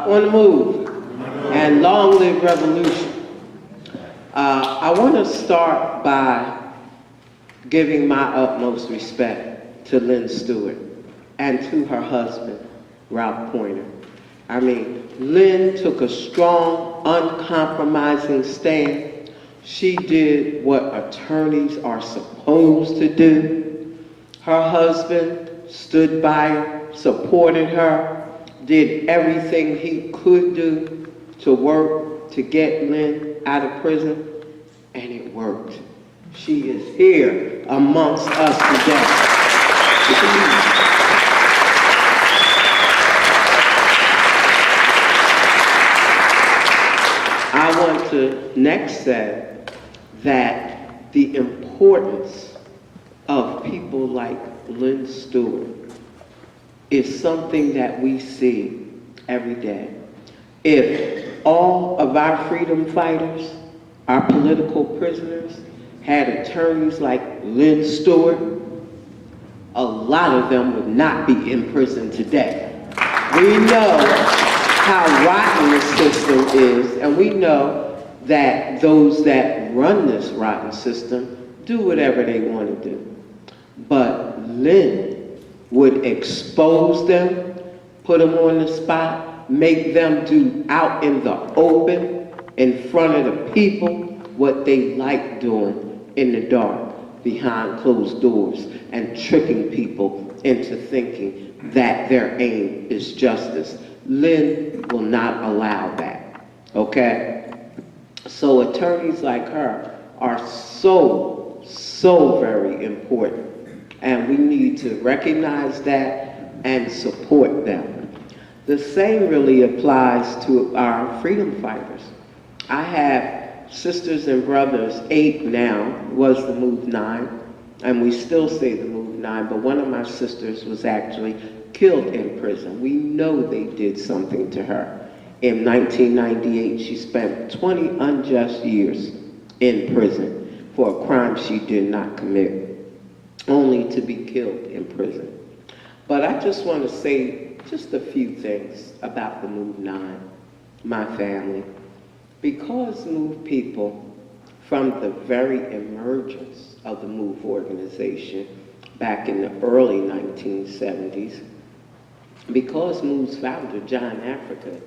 On the move, and long live revolution. I want to start by giving my utmost respect to Lynne Stewart and to her husband, Ralph Poynter. I mean, Lynne took a strong, uncompromising stand. She did what attorneys are supposed to do. Her husband stood by her, supported her, did everything he could do to work to get Lynne out of prison, and it worked. She is here amongst us today. I want to next say that the importance of people like Lynne Stewart is something that we see every day. If all of our freedom fighters, our political prisoners, had attorneys like Lynne Stewart, a lot of them would not be in prison today. We know how rotten the system is, and we know that those that run this rotten system do whatever they want to do. But Lynne would expose them, put them on the spot, make them do out in the open, in front of the people, what they like doing in the dark, behind closed doors, and tricking people into thinking that their aim is justice. Lynne will not allow that, okay? So attorneys like her are so very important. And we need to recognize that and support them. The same really applies to our freedom fighters. I have sisters and brothers, 8 now, was the Move 9, and we still say the Move 9, but one of my sisters was actually killed in prison. We know they did something to her. In 1998, she spent 20 unjust years in prison for a crime she did not commit, only to be killed in prison. But I just want to say just a few things about the Move 9, my family. Because Move people, from the very emergence of the Move organization back in the early 1970s, because Move's founder, John Africa,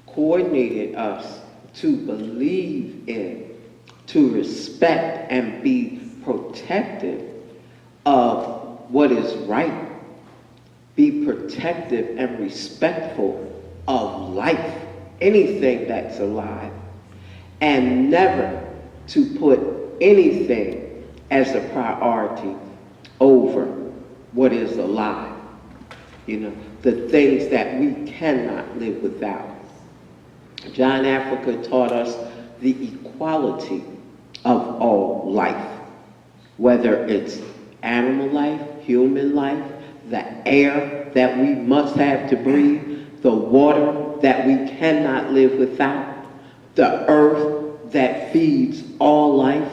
coordinated us to believe in, to respect and be protective of what is right, be protective and respectful of life, anything that's alive, and never to put anything as a priority over what is alive. You know, the things that we cannot live without. John Africa taught us the equality of all life, whether it's animal life, human life, the air that we must have to breathe, the water that we cannot live without, the earth that feeds all life.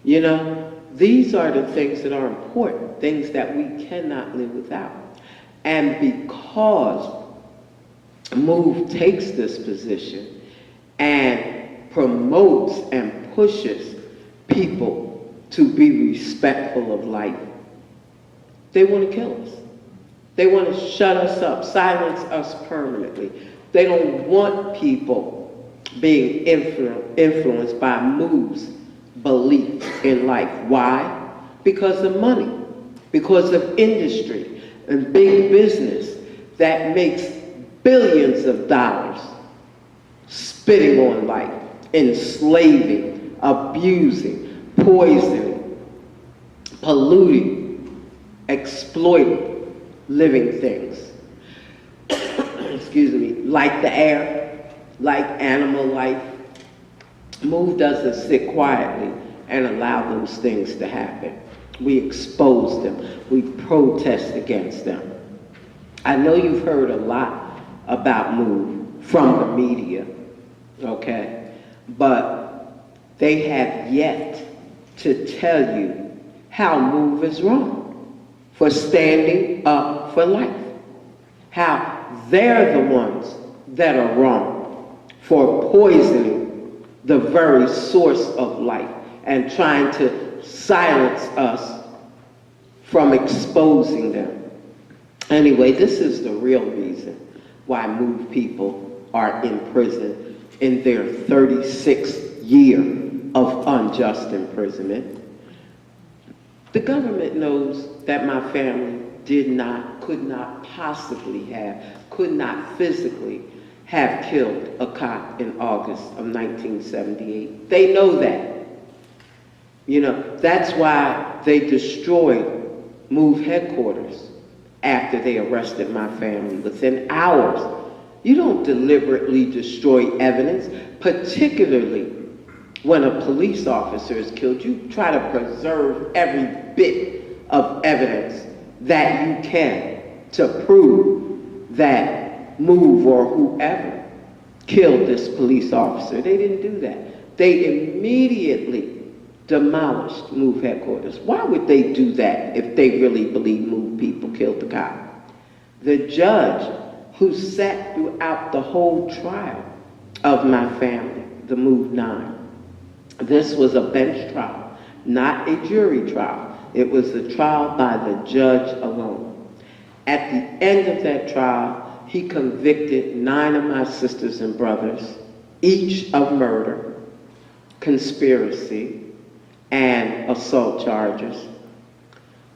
You know, these are the things that are important, things that we cannot live without. And because Move takes this position and promotes and pushes people to be respectful of life, they want to kill us. They want to shut us up, silence us permanently. They don't want people being influenced by Move's belief in life. Why? Because of money, because of industry and big business that makes billions of dollars spitting on life, enslaving, abusing, poisoning, polluting, exploiting living things. Excuse me, like the air, like animal life. Move doesn't sit quietly and allow those things to happen. We expose them. We protest against them. I know you've heard a lot about Move from the media, okay? But they have yet to tell you how Move is wrong for standing up for life. How they're the ones that are wrong, for poisoning the very source of life and trying to silence us from exposing them. Anyway, this is the real reason why MOVE people are in prison in their 36th year of unjust imprisonment. The government knows that my family could not possibly have, could not physically have killed a cop in August of 1978. They know that. You know, that's why they destroyed MOVE headquarters after they arrested my family within hours. You don't deliberately destroy evidence, particularly when a police officer is killed. You try to preserve every bit of evidence that you can to prove that MOVE or whoever killed this police officer. They didn't do that. They immediately demolished MOVE headquarters. Why would they do that if they really believe MOVE people killed the cop? The judge who sat throughout the whole trial of my family, the MOVE 9, this was a bench trial, not a jury trial. It was a trial by the judge alone. At the end of that trial, he convicted 9 of my sisters and brothers, each of murder, conspiracy, and assault charges.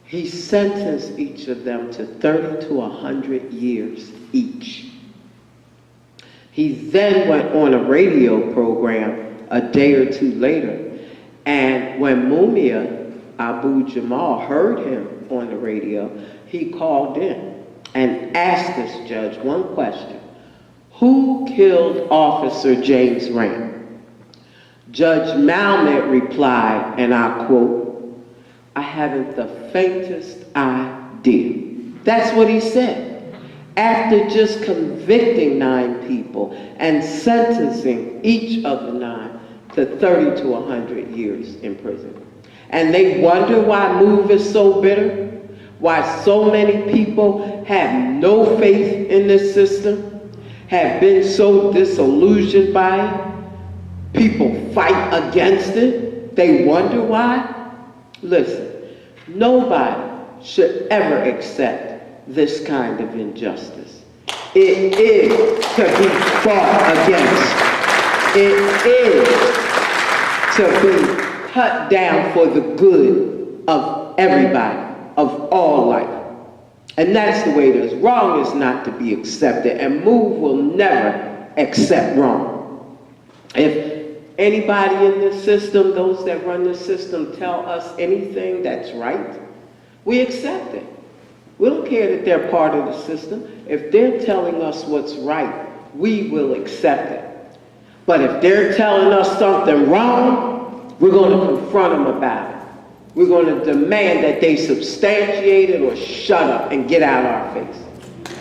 He sentenced each of them to 30 to 100 years each. He then went on a radio program a day or two later, and when Mumia Abu Jamal heard him on the radio, he called in and asked this judge one question: who killed Officer James Rand? Judge Malmet replied, and I quote, "I haven't the faintest idea." That's what he said. After just convicting 9 people and sentencing each of the 9 to 30 to 100 years in prison. And they wonder why MOVE is so bitter, why so many people have no faith in this system, have been so disillusioned by it. People fight against it. They wonder why. Listen, nobody should ever accept this kind of injustice. It is to be fought against. It is to be cut down for the good of everybody, of all life. And that's the way it is. Wrong is not to be accepted, and MOVE will never accept wrong. If anybody in this system, those that run this system, tell us anything that's right, we accept it. We don't care that they're part of the system. If they're telling us what's right, we will accept it. But if they're telling us something wrong, we're going to confront them about it. We're going to demand that they substantiate it or shut up and get out of our face.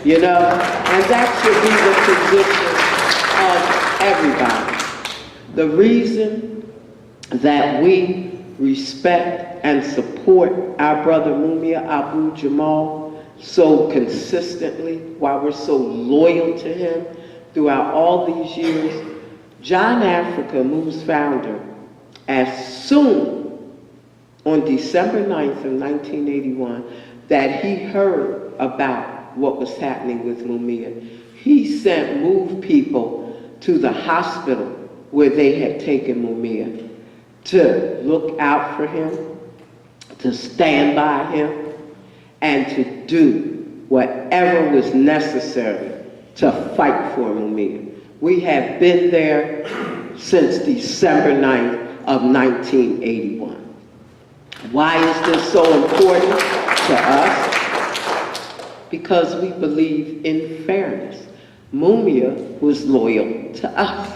You know? And that should be the position of everybody. The reason that we respect and support our brother Mumia Abu Jamal so consistently, why we're so loyal to him throughout all these years, John Africa, MOVE's founder, as soon on December 9th of 1981 that he heard about what was happening with Mumia, he sent MOVE people to the hospital where they had taken Mumia to look out for him, to stand by him, and to do whatever was necessary to fight for Mumia. We have been there since December 9th of 1981. Why is this so important to us? Because we believe in fairness. Mumia was loyal to us.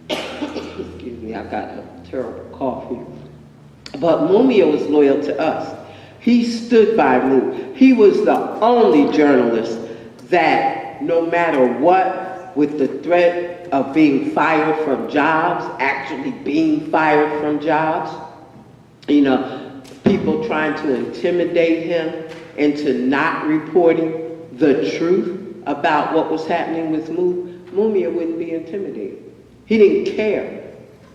Excuse me, I got a terrible cough here. But Mumia was loyal to us. He stood by MOVE. He was the only journalist that, no matter what, with the threat of being fired from jobs, actually being fired from jobs, you know, people trying to intimidate him into not reporting the truth about what was happening with Mumia wouldn't be intimidated. He didn't care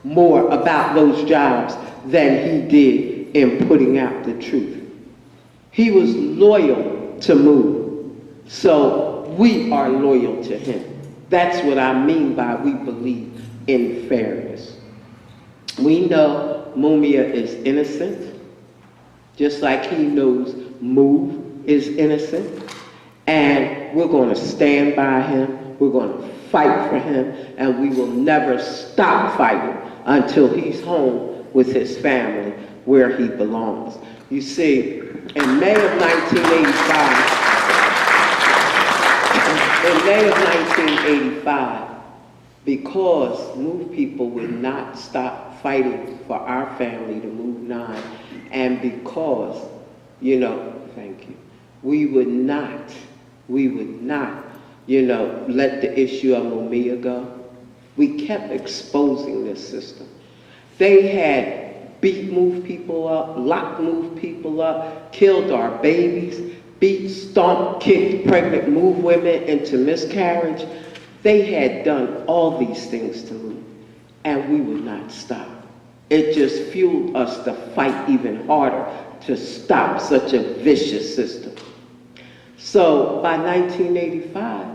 more about those jobs than he did in putting out the truth. He was loyal to Mu, so we are loyal to him. That's what I mean by we believe in fairness. We know Mumia is innocent, just like he knows Mu is innocent, and we're going to stand by him, we're going to fight for him, and we will never stop fighting until he's home with his family where he belongs. You see, in May of 1985, because Move people would not stop fighting for our family to Move 9, and because, you know, thank you, we would not, you know, let the issue of Mumia go. We kept exposing this system. They had beat Move people up, locked Move people up, killed our babies, beat, stomped, kicked pregnant Move women into miscarriage. They had done all these things to Move, and we would not stop. It just fueled us to fight even harder to stop such a vicious system. So by 1985,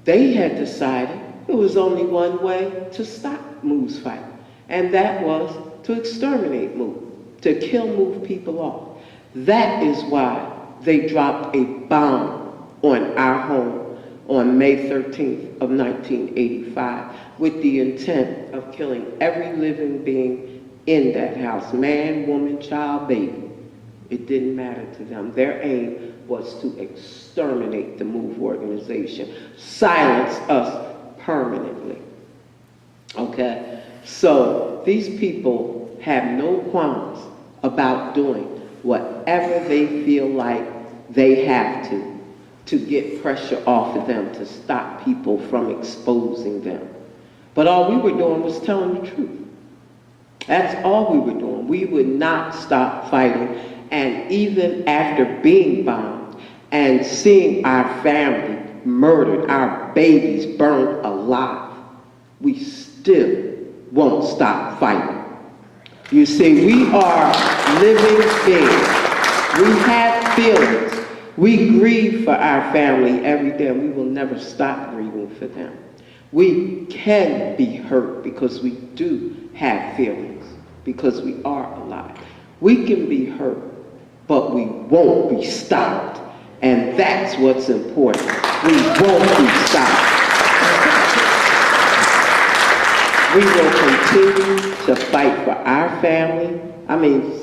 they had decided it was only one way to stop Move's fight, and that was to exterminate Move, to kill Move people off. That is why they dropped a bomb on our home on May 13th of 1985 with the intent of killing every living being in that house, man, woman, child, baby. It didn't matter to them. Their aim was to exterminate the Move organization, silence us permanently. Okay? So these people have no qualms about doing whatever they feel like they have to get pressure off of them, to stop people from exposing them. But all we were doing was telling the truth. That's all we were doing. We would not stop fighting. And even after being bombed and seeing our family murdered, our babies burned alive, we still won't stop fighting. You see, we are living beings. We have feelings. We grieve for our family every day, and we will never stop grieving for them. We can be hurt because we do have feelings, because we are alive. We can be hurt, but we won't be stopped. And that's what's important. We won't be stopped. We will continue to fight for our family.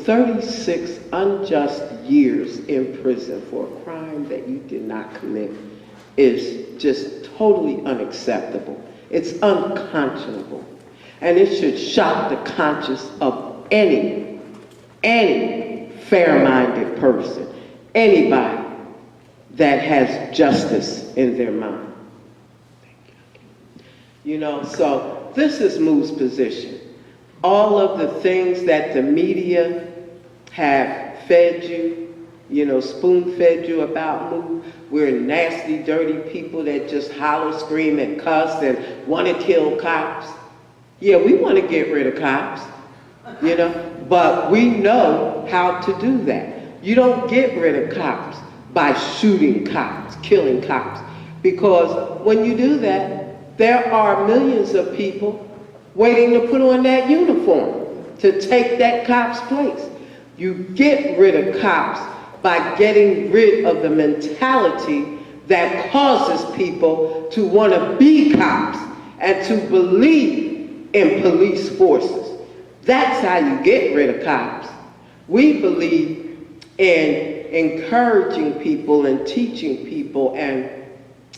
36 unjust years in prison for a crime that you did not commit is just totally unacceptable. It's unconscionable. And it should shock the conscience of any fair-minded person, anybody that has justice in their mind. You know, so this is Move's position. All of the things that the media have fed you, you know, spoon-fed you about Move, we're nasty, dirty people that just holler, scream, and cuss and want to kill cops. Yeah, we want to get rid of cops, you know, but we know how to do that. You don't get rid of cops by shooting cops, killing cops, because when you do that, there are millions of people waiting to put on that uniform to take that cop's place. You get rid of cops by getting rid of the mentality that causes people to want to be cops and to believe in police forces. That's how you get rid of cops. We believe in encouraging people and teaching people and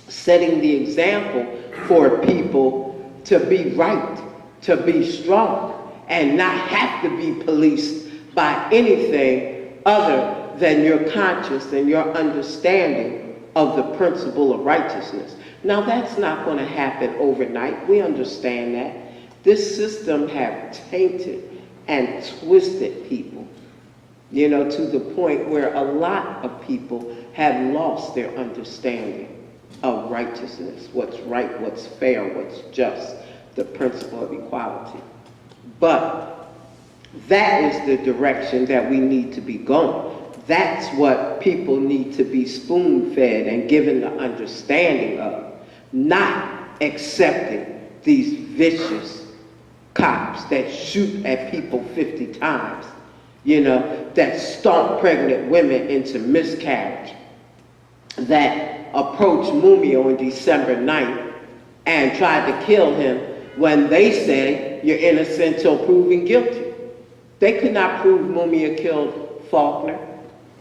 setting the example for people to be right, to be strong, and not have to be policed by anything other than your conscience and your understanding of the principle of righteousness. Now, that's not going to happen overnight. We understand that. This system have tainted and twisted people, you know, to the point where a lot of people have lost their understanding. of righteousness, what's right, what's fair, what's just, the principle of equality. But that is the direction that we need to be going. That's what people need to be spoon-fed and given the understanding of, not accepting these vicious cops that shoot at people 50 times, you know, that stomp pregnant women into miscarriage, that approached Mumia on December 9th and tried to kill him when they say you're innocent till proven guilty. They could not prove Mumia killed Faulkner,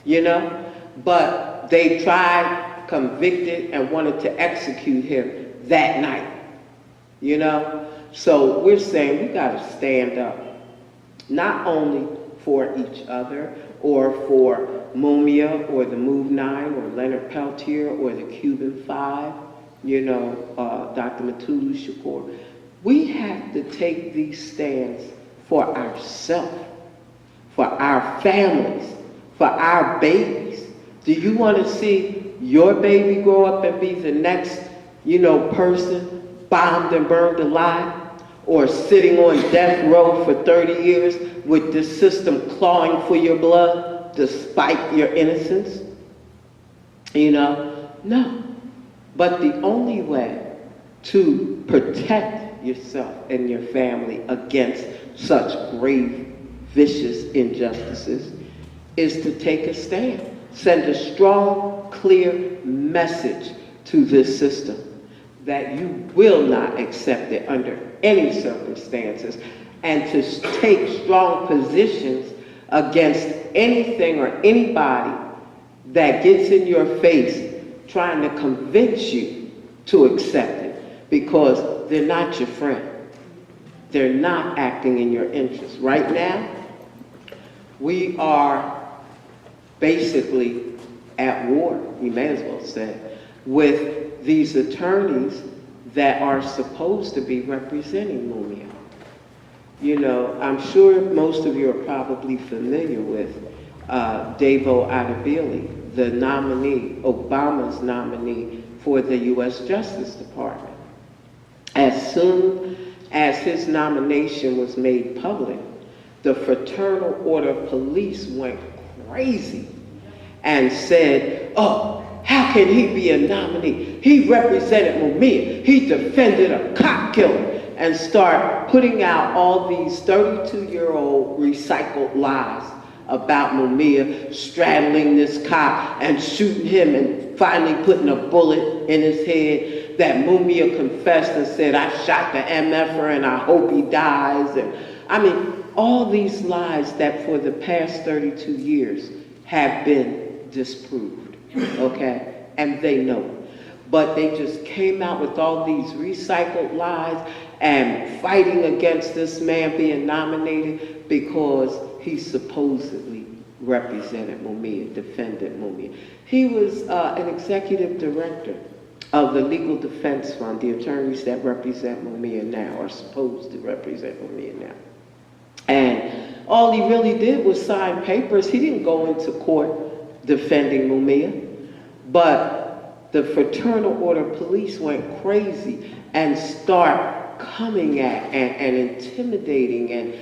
you know, but they tried, convicted, and wanted to execute him that night, you know. So we're saying we got to stand up, not only for each other or for Mumia or the Move 9 or Leonard Peltier or the Cuban 5, you know, Dr. Mutulu Shakur. We have to take these stands for ourselves, for our families, for our babies. Do you want to see your baby grow up and be the next, you know, person bombed and burned alive, or sitting on death row for 30 years with this system clawing for your blood despite your innocence? You know, no. But the only way to protect yourself and your family against such grave, vicious injustices is to take a stand. Send a strong, clear message to this system that you will not accept it under any circumstances, and to take strong positions against anything or anybody that gets in your face trying to convince you to accept it, because they're not your friend. They're not acting in your interest. Right now, we are basically at war, you may as well say, with these attorneys that are supposed to be representing Mumia. You know, I'm sure most of you are probably familiar with Davo Adebili, the nominee, Obama's nominee for the U.S. Justice Department. As soon as his nomination was made public, the Fraternal Order of Police went crazy and said, oh, how can he be a nominee? He represented Mumia. He defended a cop killer. And start putting out all these 32-year-old recycled lies about Mumia straddling this cop and shooting him and finally putting a bullet in his head, that Mumia confessed and said, I shot the MFer and I hope he dies. And I mean, all these lies that for the past 32 years have been disproved, okay? And they know it. But they just came out with all these recycled lies and fighting against this man being nominated because he supposedly represented Mumia, defended Mumia. He was an executive director of the Legal Defense Fund, the attorneys that represent Mumia now, are supposed to represent Mumia now. And all he really did was sign papers. He didn't go into court defending Mumia, but the Fraternal Order of Police went crazy and start coming at and intimidating and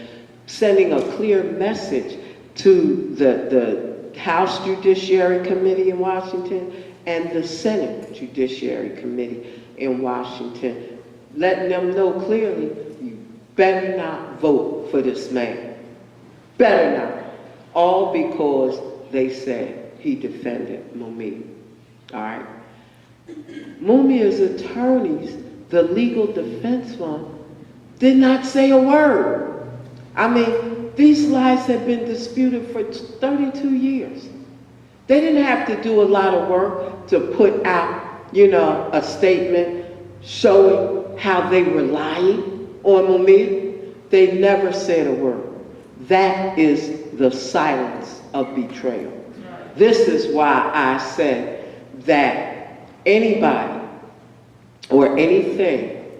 sending a clear message to the House Judiciary Committee in Washington and the Senate Judiciary Committee in Washington, letting them know clearly, you better not vote for this man. Better not. All because they said he defended Mumia. All right? Mumia's attorneys, the Legal Defense Fund, did not say a word. I mean, these lies have been disputed for 32 years. They didn't have to do a lot of work to put out, you know, a statement showing how they were lying on Mumia. They never said a word. That is the silence of betrayal. This is why I said that anybody or anything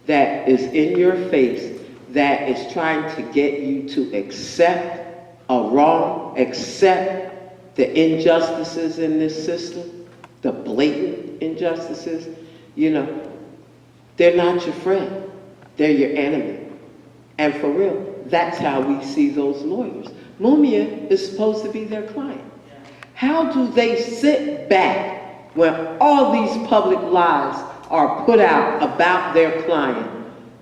that is in your face that is trying to get you to accept a wrong, accept the injustices in this system, the blatant injustices, they're not your friend. They're your enemy. And for real, that's how we see those lawyers. Mumia is supposed to be their client. How do they sit back when all these public lies are put out about their client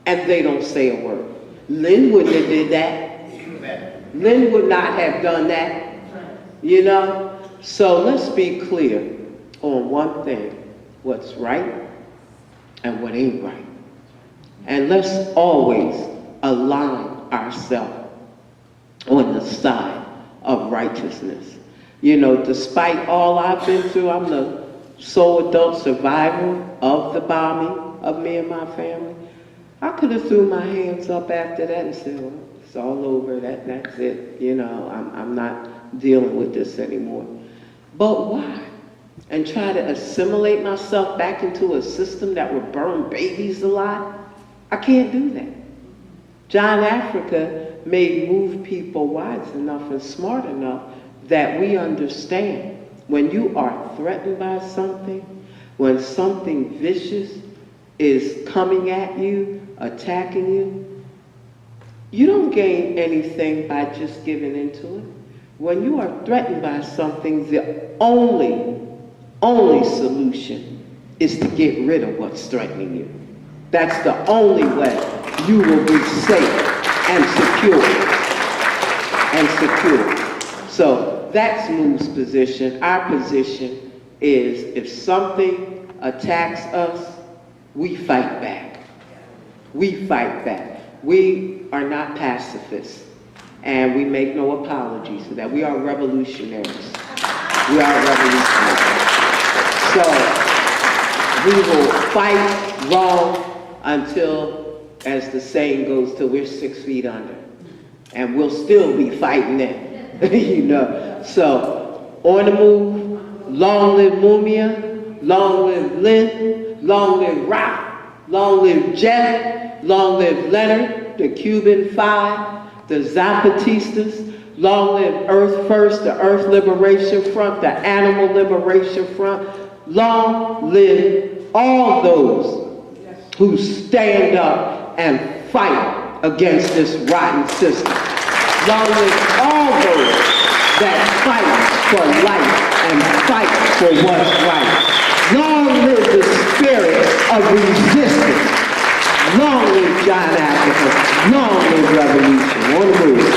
and they don't say a word? Lynne wouldn't have did that. Lynne would not have done that. So let's be clear on one thing, what's right and what ain't right. And let's always align ourselves on the side of righteousness. Despite all I've been through, I'm the sole adult survivor of the bombing of me and my family. I could have threw my hands up after that and said, well, it's all over, that's it. I'm not dealing with this anymore. But why? And try to assimilate myself back into a system that would burn babies alive? I can't do that. John Africa may move people wise enough and smart enough that we understand when you are threatened by something, when something vicious is coming at you, attacking you, you don't gain anything by just giving into it. When you are threatened by something, the only solution is to get rid of what's threatening you. That's the only way you will be safe and secure. So that's Moo's position. Our position is if something attacks us, we fight back. We fight back. We are not pacifists, and we make no apologies for that. We are revolutionaries. We are revolutionaries. So we will fight wrong until, as the saying goes, till we're 6 feet under. And we'll still be fighting it, So, on the move, long live Mumia, long live Lynne, long live Rock, long live Jeff, long live Leonard, the Cuban Five, the Zapatistas, long live Earth First, the Earth Liberation Front, the Animal Liberation Front, long live all those who stand up and fight against this rotten system. Long live all those that fight for life and fight for what's right. Long live the spirit of resistance. Long live John Africa. Long live revolution. On the move.